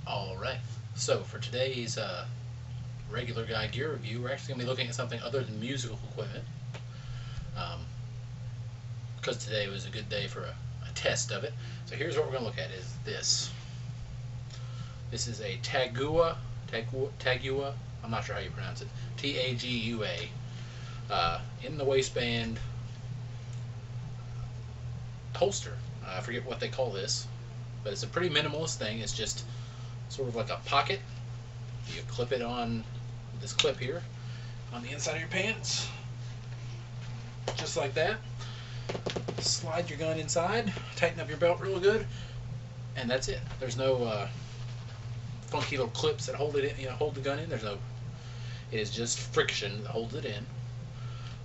Alright, so for today's regular guy gear review, we're actually going to be looking at something other than musical equipment. Um, because today was a good day for a test of it. So here's what we're going to look at is this. This is a Tagua, I'm not sure how you pronounce it, Tagua, in the waistband holster. I forget what they call this, but it's a pretty minimalist thing. It's just sort of like a pocket. You clip it on this clip here on the inside of your pants, just like that. Slide your gun inside, tighten up your belt real good, and that's it. There's no funky little clips that hold it in, hold the gun in. There's no. It is just friction that holds it in.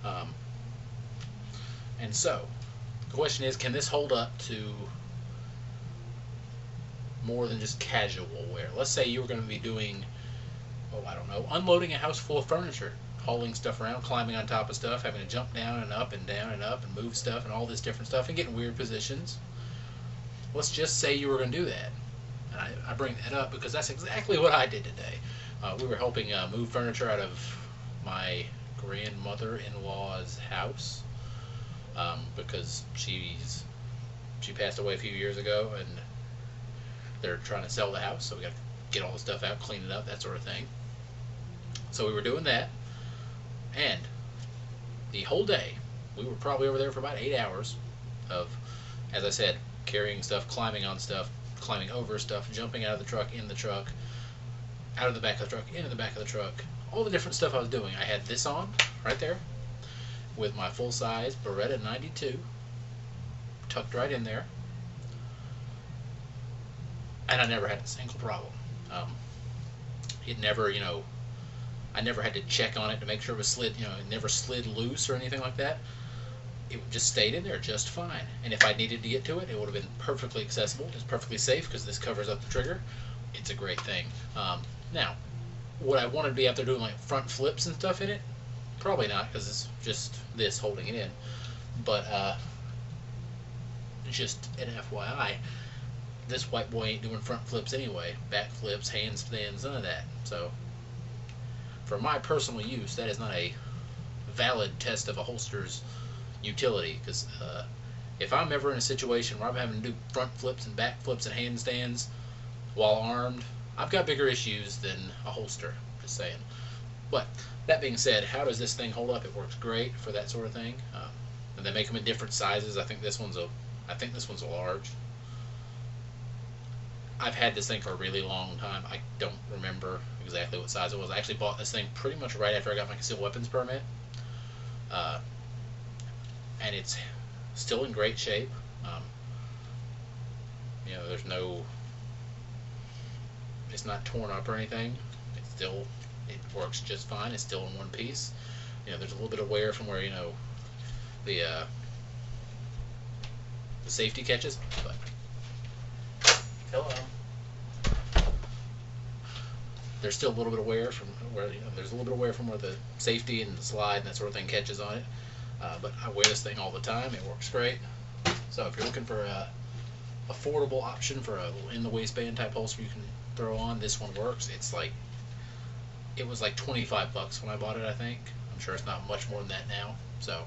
Um, and so, the question is, can this hold up to more than just casual wear? Let's say you were going to be doing, I don't know, unloading a house full of furniture, hauling stuff around, climbing on top of stuff, having to jump down and up and down and up and move stuff and all this different stuff and get in weird positions. Let's just say you were going to do that. And I bring that up because that's exactly what I did today. We were helping move furniture out of my grandmother-in-law's house because she passed away a few years ago, and they're trying to sell the house, so we got to get all the stuff out, clean it up, that sort of thing. So we were doing that, and the whole day we were probably over there for about 8 hours of, as I said, carrying stuff, climbing on stuff, climbing over stuff, jumping out of the truck, in the truck, out of the back of the truck, into the back of the truck, all the different stuff I was doing. I had this on right there with my full-size Beretta 92 tucked right in there, and I never had a single problem. It never, I never had to check on it to make sure it was slid, it never slid loose or anything like that. It just stayed in there just fine. And if I needed to get to it, it would have been perfectly accessible. It's perfectly safe because this covers up the trigger. It's a great thing. Now, would I want to be out there doing like front flips and stuff in it? Probably not, because it's just this holding it in. But just an FYI, this white boy ain't doing front flips anyway. Back flips, handstands, none of that. So, for my personal use, that is not a valid test of a holster's utility, because if I'm ever in a situation where I'm having to do front flips and back flips and handstands while armed, I've got bigger issues than a holster, just saying. But that being said, how does this thing hold up? It works great for that sort of thing. And they make them in different sizes. I think this one's a large. I've had this thing for a really long time. I don't remember exactly what size it was. I actually bought this thing pretty much right after I got my concealed weapons permit. And it's still in great shape. There's no, it's not torn up or anything. It works just fine. It's still in one piece. There's a little bit of wear from where the safety catches, but hello. There's still a little bit of wear from where there's a little bit of wear from where the safety and the slide and that sort of thing catches on it. But I wear this thing all the time. It works great. So if you're looking for a affordable option for a in the waistband type holster you can throw on, this one works. It was like $25 when I bought it, I think. I'm sure it's not much more than that now. So